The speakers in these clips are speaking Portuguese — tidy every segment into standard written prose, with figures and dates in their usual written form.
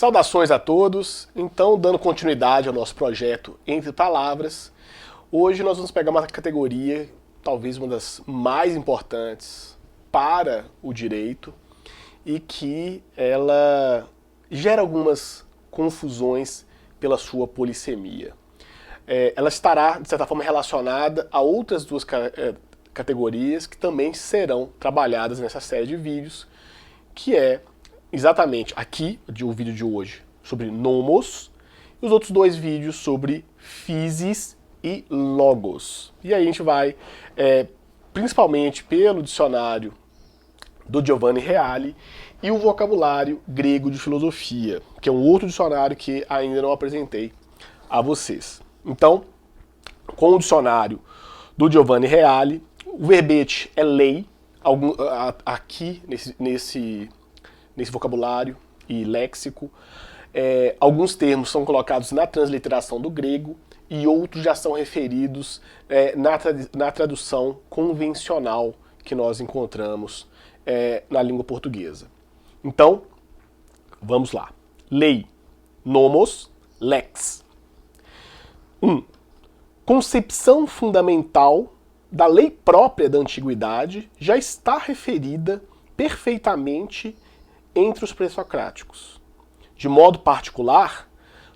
Saudações a todos. Então, dando continuidade ao nosso projeto Entre Palavras, hoje nós vamos pegar uma categoria, talvez uma das mais importantes para o direito, e que ela gera algumas confusões pela sua polissemia. Ela estará, de certa forma, relacionada a outras duas categorias que também serão trabalhadas nessa série de vídeos, que é exatamente aqui, o vídeo de hoje, sobre nomos, e os outros dois vídeos sobre physis e logos. E aí a gente vai, principalmente pelo dicionário do Giovanni Reale e o vocabulário grego de filosofia, que é um outro dicionário que ainda não apresentei a vocês. Então, com o dicionário do Giovanni Reale, o verbete é lei, aqui nesse vocabulário e léxico. Alguns termos são colocados na transliteração do grego e outros já são referidos na tradução convencional que nós encontramos na língua portuguesa. Então, vamos lá. Lei, nomos, lex. 1. Concepção fundamental da lei própria da antiguidade já está referida perfeitamente entre os pré-socráticos, de modo particular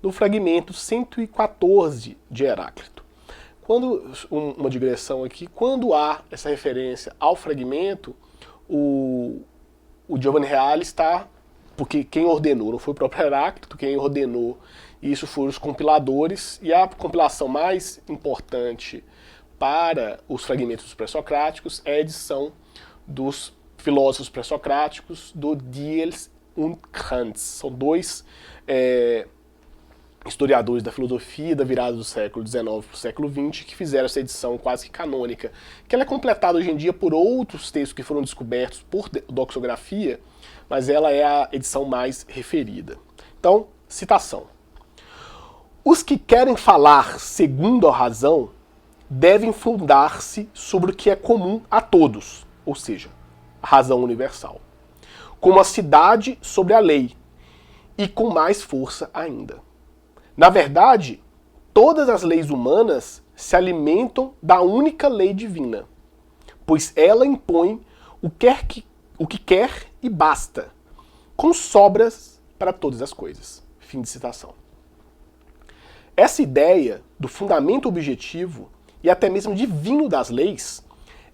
no fragmento 114 de Heráclito. Uma digressão aqui, quando há essa referência ao fragmento, o Giovanni Reale está, porque quem ordenou não foi o próprio Heráclito, quem ordenou isso foram os compiladores, e a compilação mais importante para os fragmentos dos pré-socráticos é a edição dos filósofos pré-socráticos do Diels und Kant. São dois historiadores da filosofia da virada do século XIX para o século XX que fizeram essa edição quase que canônica, que ela é completada hoje em dia por outros textos que foram descobertos por doxografia, mas ela é a edição mais referida. Então, citação. Os que querem falar segundo a razão devem fundar-se sobre o que é comum a todos, ou seja, a razão universal, como a cidade sobre a lei, e com mais força ainda. Na verdade, todas as leis humanas se alimentam da única lei divina, pois ela impõe o que quer e basta, com sobras para todas as coisas. Fim de citação. Essa ideia do fundamento objetivo e até mesmo divino das leis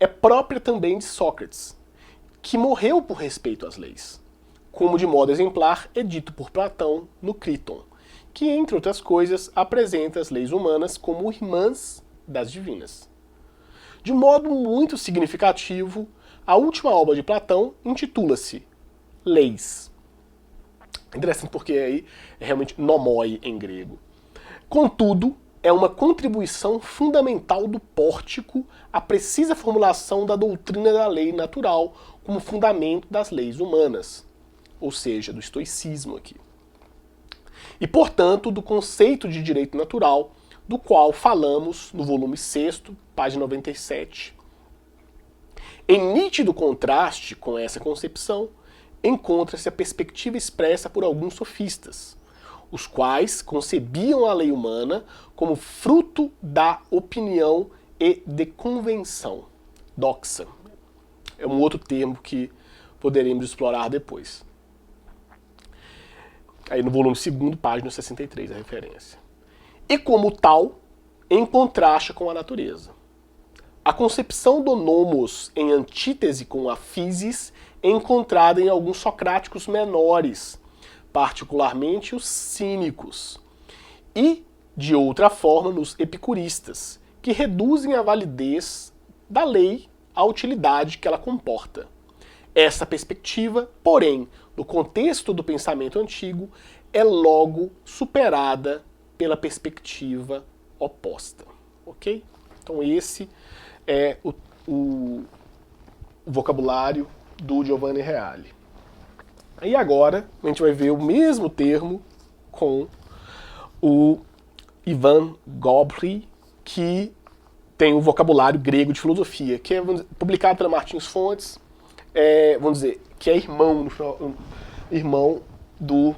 é própria também de Sócrates, que morreu por respeito às leis, como de modo exemplar é dito por Platão no Criton, que, entre outras coisas, apresenta as leis humanas como irmãs das divinas. De modo muito significativo, a última obra de Platão intitula-se Leis. Interessante porque aí é realmente nomoi em grego. Contudo, é uma contribuição fundamental do Pórtico à precisa formulação da doutrina da lei natural como fundamento das leis humanas, ou seja, do estoicismo aqui. E, portanto, do conceito de direito natural, do qual falamos no volume 6, página 97. Em nítido contraste com essa concepção, encontra-se a perspectiva expressa por alguns sofistas, os quais concebiam a lei humana como fruto da opinião e de convenção. Doxa. É um outro termo que poderemos explorar depois. Aí no volume 2, página 63, a referência. E como tal, em contraste com a natureza. A concepção do nomos em antítese com a physis é encontrada em alguns socráticos menores, particularmente os cínicos, e, de outra forma, nos epicuristas, que reduzem a validez da lei à utilidade que ela comporta. Essa perspectiva, porém, no contexto do pensamento antigo, é logo superada pela perspectiva oposta. Ok? Então esse é o vocabulário do Giovanni Reale. E agora a gente vai ver o mesmo termo com o Ivan Gobry, que tem o vocabulário grego de filosofia, que é publicado pela Martins Fontes, vamos dizer, que é irmão do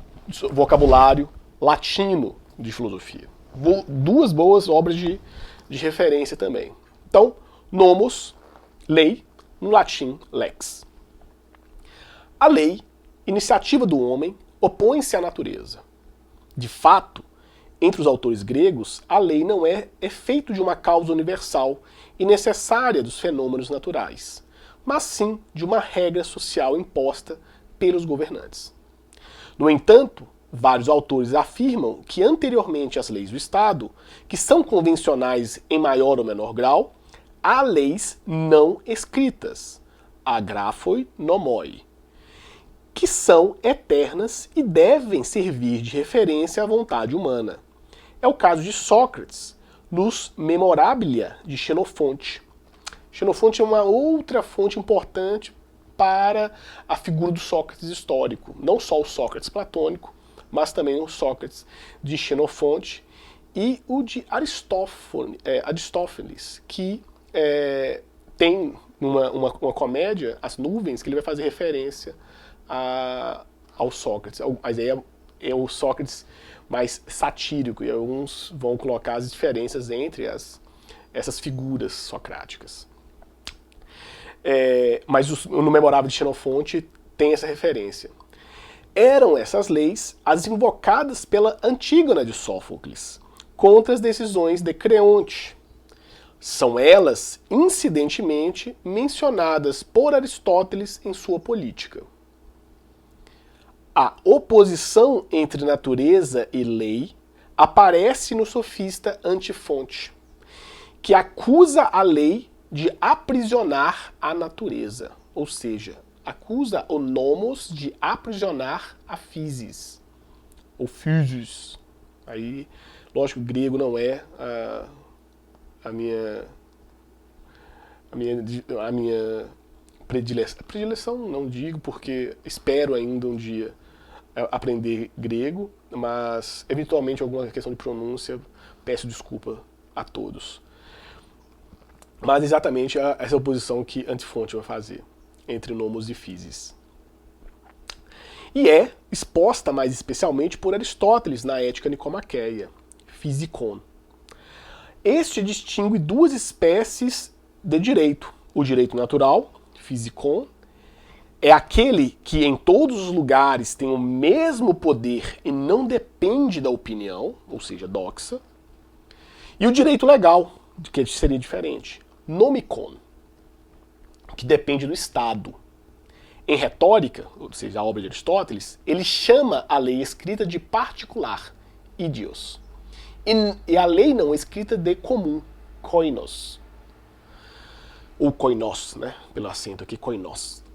vocabulário latino de filosofia. Duas boas obras de referência também. Então, nomos, lei, no latim, lex. A lei, iniciativa do homem, opõe-se à natureza. De fato, entre os autores gregos, a lei não é efeito de uma causa universal e necessária dos fenômenos naturais, mas sim de uma regra social imposta pelos governantes. No entanto, vários autores afirmam que anteriormente às leis do Estado, que são convencionais em maior ou menor grau, há leis não escritas, agraphoi nomoi, que são eternas e devem servir de referência à vontade humana. É o caso de Sócrates, nos Memorabilia de Xenofonte. Xenofonte é uma outra fonte importante para a figura do Sócrates histórico. Não só o Sócrates platônico, mas também o Sócrates de Xenofonte e o de Aristófanes, que tem uma comédia, As Nuvens, que ele vai fazer referência ao Sócrates. Mas aí é o Sócrates mais satírico, e alguns vão colocar as diferenças entre essas figuras socráticas. Mas no Memorável de Xenofonte tem essa referência. Eram essas leis as invocadas pela Antígona de Sófocles contra as decisões de Creonte. São elas, incidentemente, mencionadas por Aristóteles em sua Política. A oposição entre natureza e lei aparece no sofista Antifonte, que acusa a lei de aprisionar a natureza, ou seja, acusa o nomos de aprisionar a physis, ou physis. Aí, lógico, o grego não é a minha predileção. Predileção não digo, porque espero ainda um dia aprender grego, mas eventualmente alguma questão de pronúncia, peço desculpa a todos. Mas exatamente essa oposição que Antifonte vai fazer entre nomos e physis. E é exposta mais especialmente por Aristóteles na Ética Nicomaqueia, Physikon. Este distingue duas espécies de direito. O direito natural, Physikon, é aquele que em todos os lugares tem o mesmo poder e não depende da opinião, ou seja, doxa. E o direito legal, que seria diferente, nomikon, que depende do Estado. Em retórica, ou seja, a obra de Aristóteles, ele chama a lei escrita de particular, idios, e a lei não escrita de comum, koinos. Ou koinos, né? Pelo acento aqui, koinos.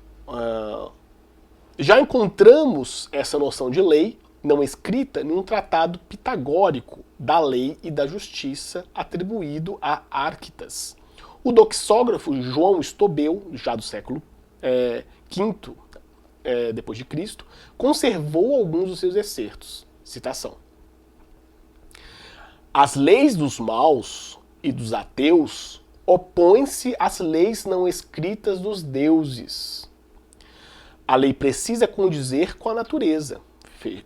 Já encontramos essa noção de lei não escrita em um tratado pitagórico da lei e da justiça atribuído a Arquitas. O doxógrafo João Estobeu, já do século V depois de Cristo, conservou alguns dos seus excertos. Citação. As leis dos maus e dos ateus opõem-se às leis não escritas dos deuses. A lei precisa condizer com a natureza.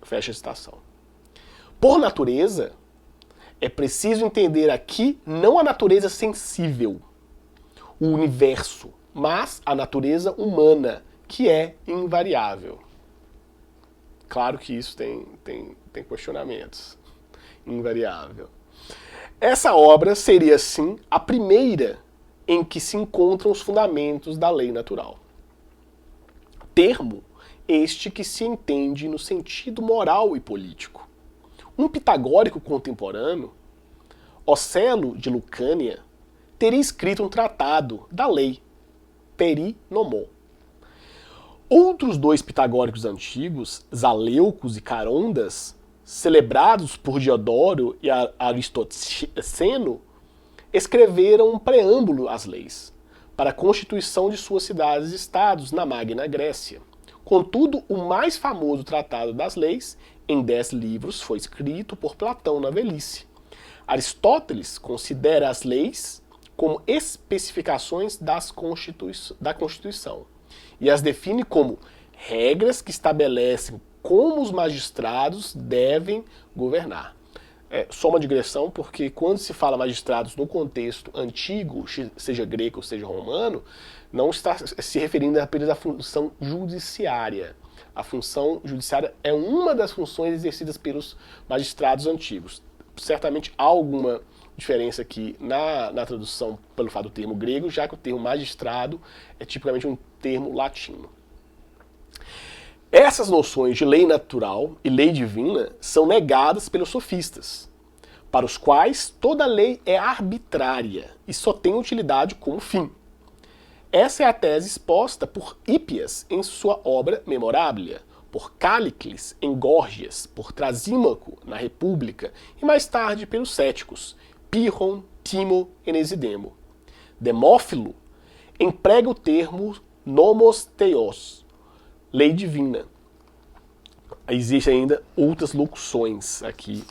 Fecha a citação. Por natureza, é preciso entender aqui não a natureza sensível, o universo, mas a natureza humana, que é invariável. Claro que isso tem questionamentos. Invariável. Essa obra seria, assim, a primeira em que se encontram os fundamentos da lei natural. Termo este que se entende no sentido moral e político. Um pitagórico contemporâneo, Ocelo de Lucânia, teria escrito um tratado da lei, Peri Nomô. Outros dois pitagóricos antigos, Zaleucos e Carondas, celebrados por Diodoro e Aristoceno, escreveram um preâmbulo às leis, para a constituição de suas cidades e estados na Magna Grécia. Contudo, o mais famoso tratado das leis, em 10 livros, foi escrito por Platão na velhice. Aristóteles considera as leis como especificações da Constituição e as define como regras que estabelecem como os magistrados devem governar. Só uma digressão, porque quando se fala magistrados no contexto antigo, seja grego ou seja romano, não está se referindo apenas à função judiciária. A função judiciária é uma das funções exercidas pelos magistrados antigos. Certamente há alguma diferença aqui na tradução pelo fato do termo grego, já que o termo magistrado é tipicamente um termo latino. Essas noções de lei natural e lei divina são negadas pelos sofistas, para os quais toda lei é arbitrária e só tem utilidade como fim. Essa é a tese exposta por Hippias em sua obra Memorabilia, por Cállicles em Górgias, por Trasímaco na República e mais tarde pelos céticos Pyrrhon, Timo e Nesidemo. Demófilo emprega o termo nomos theos, lei divina. Existem ainda outras locuções aqui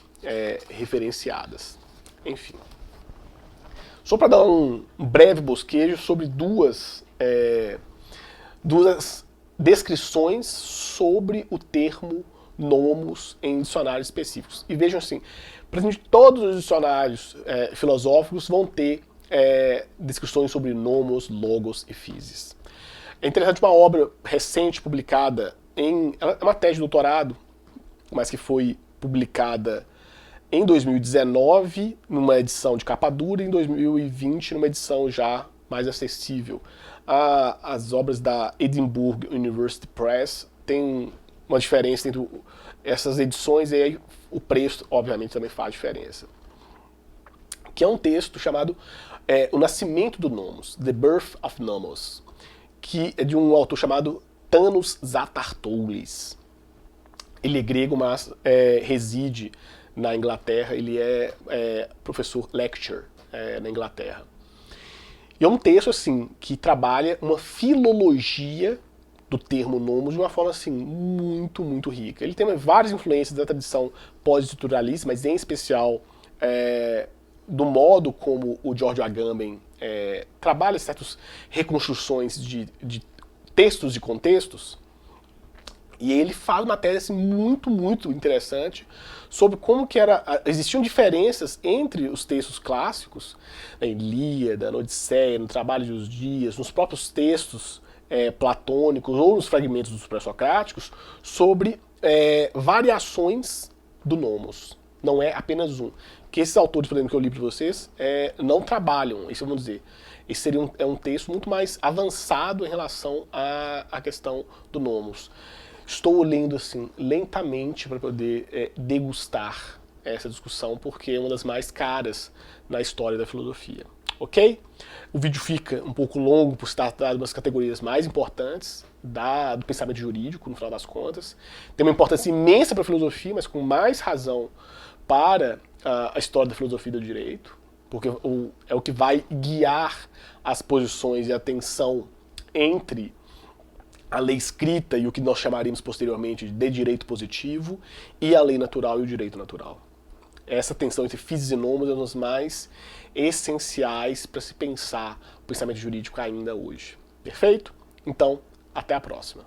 referenciadas. Enfim. Só para dar um breve bosquejo sobre duas descrições sobre o termo nomos em dicionários específicos. E vejam assim, praticamente todos os dicionários filosóficos vão ter descrições sobre nomos, logos e physis. É interessante uma obra recente publicada é uma tese de doutorado, mas que foi publicada em 2019, numa edição de capa dura, e em 2020, numa edição já mais acessível. As obras da Edinburgh University Press têm uma diferença entre essas edições, e aí o preço, obviamente, também faz diferença. Que é um texto chamado O Nascimento do Nomos, The Birth of Nomos, que é de um autor chamado Thanos Zatartoulis. Ele é grego, mas reside na Inglaterra. Ele é professor lecturer na Inglaterra. E é um texto assim que trabalha uma filologia do termo nomos de uma forma assim muito, muito rica. Ele tem várias influências da tradição pós-estruturalista, mas em especial do modo como o Giorgio Agamben trabalha certas reconstruções de textos e contextos. E ele faz uma tese assim, muito, muito interessante sobre como que existiam diferenças entre os textos clássicos, na Ilíada, na Odisseia, no Trabalho dos Dias, nos próprios textos platônicos ou nos fragmentos dos pré-socráticos, sobre variações do nomos. Não é apenas um. Que esses autores, por exemplo, que eu li para vocês, não trabalham, isso vamos dizer. Esse seria um texto muito mais avançado em relação à questão do nomos. Estou lendo assim lentamente para poder degustar essa discussão, porque é uma das mais caras na história da filosofia. Ok? O vídeo fica um pouco longo por se tratar de umas categorias mais importantes do pensamento jurídico, no final das contas. Tem uma importância imensa para a filosofia, mas com mais razão para a história da filosofia do direito, porque é o que vai guiar as posições e a tensão entre a lei escrita e o que nós chamaríamos posteriormente de direito positivo e a lei natural e o direito natural. Essa tensão entre physis e nomos é uma das mais essenciais para se pensar o pensamento jurídico ainda hoje. Perfeito? Então, até a próxima.